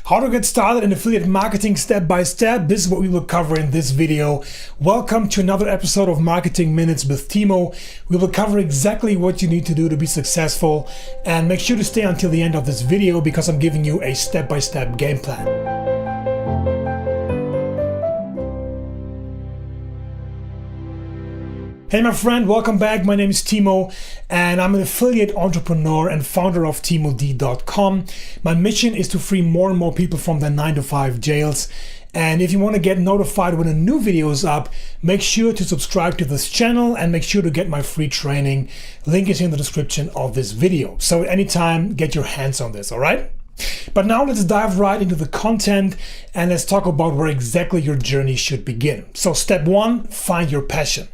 How to get started in affiliate marketing step by step. This is what we will cover in this video. Welcome to another episode of Marketing Minutes with Timo. We will cover exactly what you need to do to be successful, and make sure to stay until the end of this video because I'm giving you a step-by-step game plan. Hey my friend, welcome back. My name is Timo and I'm an affiliate entrepreneur and founder of TimoD.com. My mission is to free more and more people from their 9-to-5 jails. And if you want to get notified when a new video is up, make sure to subscribe to this channel and make sure to get my free training. Link is in the description of this video. So at any time, get your hands on this, all right? But now let's dive right into the content and let's talk about where exactly your journey should begin. So step one, find your passion.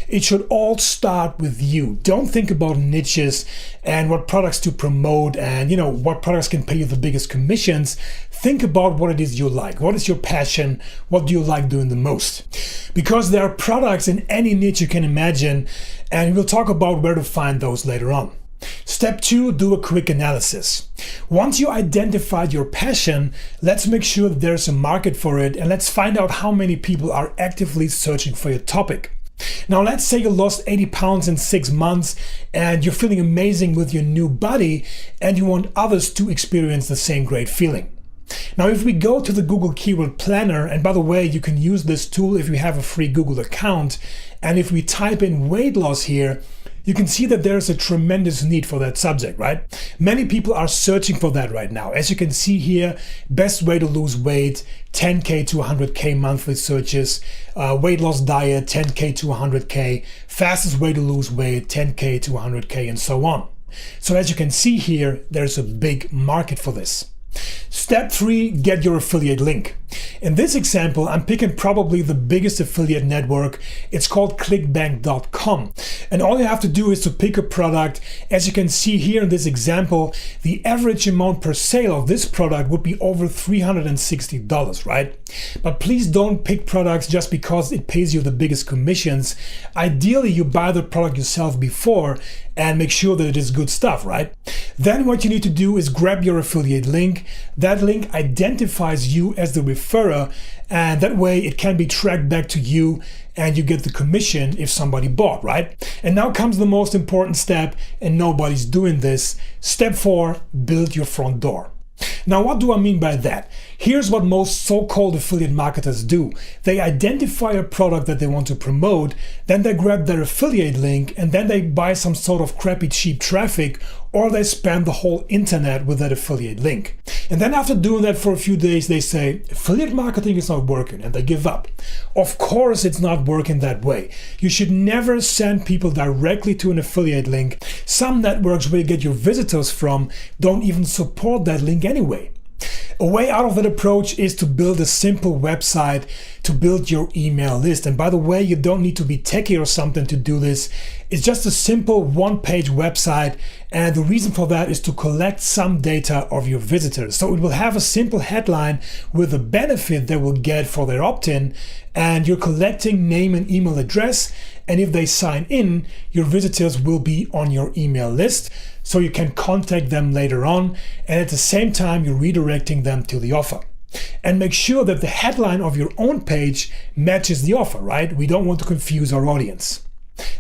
It should all start with you. Don't think about niches and what products to promote and what products can pay you the biggest commissions. Think about what it is you like. What is your passion? What do you like doing the most? Because there are products in any niche you can imagine, and we'll talk about where to find those later on. Step two, do a quick analysis. Once you identified your passion, let's make sure that there's a market for it, and let's find out how many people are actively searching for your topic. Now, let's say you lost 80 pounds in 6 months and you're feeling amazing with your new body and you want others to experience the same great feeling. Now, if we go to the Google Keyword Planner, and by the way, you can use this tool if you have a free Google account, and if we type in weight loss here, you can see that there's a tremendous need for that subject, right? Many people are searching for that right now. As you can see here, best way to lose weight, 10K to 100K monthly searches, weight loss diet, 10K to 100K, fastest way to lose weight, 10K to 100K, and so on. So as you can see here, there's a big market for this. Step three, get your affiliate link. In this example, I'm picking probably the biggest affiliate network. It's called Clickbank.com. And all you have to do is to pick a product. As you can see here in this example, the average amount per sale of this product would be over $360, right? But please don't pick products just because it pays you the biggest commissions. Ideally, you buy the product yourself before and make sure that it is good stuff, right? Then what you need to do is grab your affiliate link. That link identifies you as the referrer, and that way it can be tracked back to you and you get the commission if somebody bought, right? And now comes the most important step, and nobody's doing this. Step four, build your front door. Now, what do I mean by that? Here's what most so-called affiliate marketers do. They identify a product that they want to promote, then they grab their affiliate link, and then they buy some sort of crappy cheap traffic, or they spam the whole internet with that affiliate link. And then after doing that for a few days, they say, affiliate marketing is not working, and they give up. Of course, it's not working that way. You should never send people directly to an affiliate link. Some networks where you get your visitors from don't even support that link anyway. A way out of that approach is to build a simple website to build your email list. And by the way, you don't need to be techie or something to do this. It's just a simple one-page website, and the reason for that is to collect some data of your visitors. So it will have a simple headline with the benefit they will get for their opt-in, and you're collecting name and email address, and if they sign in, your visitors will be on your email list, so you can contact them later on, and at the same time you're redirecting them to the offer. And make sure that the headline of your own page matches the offer, right? We don't want to confuse our audience.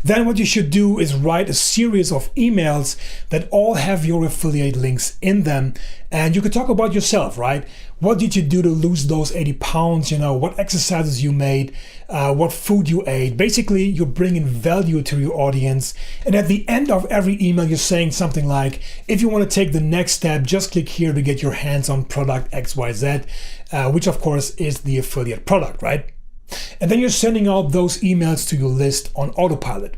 Then what you should do is write a series of emails that all have your affiliate links in them. And you could talk about yourself, right? What did you do to lose those 80 pounds? What exercises you made, what food you ate. Basically, you're bringing value to your audience. And at the end of every email, you're saying something like, if you want to take the next step, just click here to get your hands on product XYZ, which of course is the affiliate product, right? And then you're sending out those emails to your list on autopilot.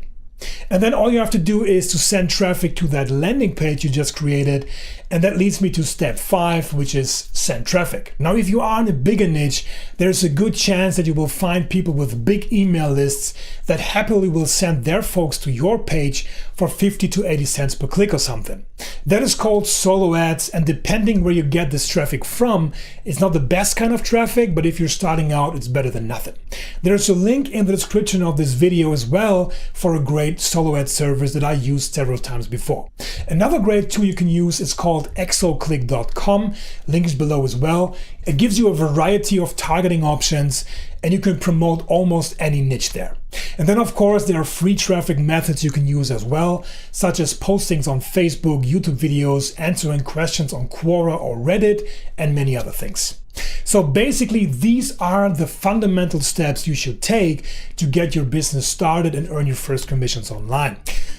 And then all you have to do is to send traffic to that landing page you just created. And that leads me to step 5, which is send traffic. Now, if you are in a bigger niche, there's a good chance that you will find people with big email lists that happily will send their folks to your page for 50 to 80 cents per click or something. That is called solo ads, and depending where you get this traffic from, it's not the best kind of traffic, but if you're starting out, it's better than nothing. There's a link in the description of this video as well for a great great solo ad service that I used several times before. Another great tool you can use is called Exoclick.com. Link is below as well. It gives you a variety of targeting options and you can promote almost any niche there. And then of course there are free traffic methods you can use as well, such as postings on Facebook, YouTube videos, answering questions on Quora or Reddit, and many other things. So basically these are the fundamental steps you should take to get your business started and earn your first commissions online.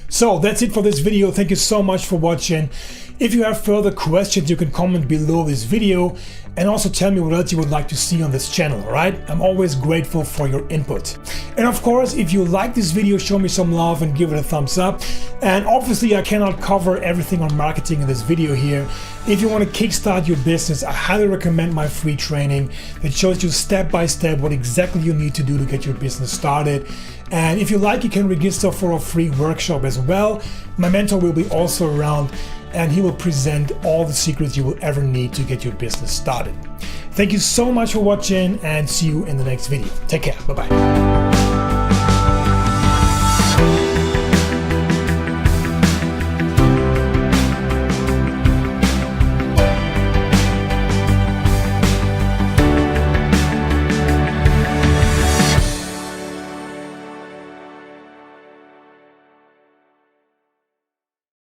So that's it for this video. Thank you so much for watching. If you have further questions, you can comment below this video and also tell me what else you would like to see on this channel, alright? I'm always grateful for your input. And of course, if you like this video, show me some love and give it a thumbs up. And obviously I cannot cover everything on marketing in this video here. If you want to kickstart your business, I highly recommend my free training that shows you step by step what exactly you need to do to get your business started. And if you like, you can register for a free workshop as well. My mentor will be also around and he will present all the secrets you will ever need to get your business started. Thank you so much for watching and see you in the next video. Take care. Bye-bye.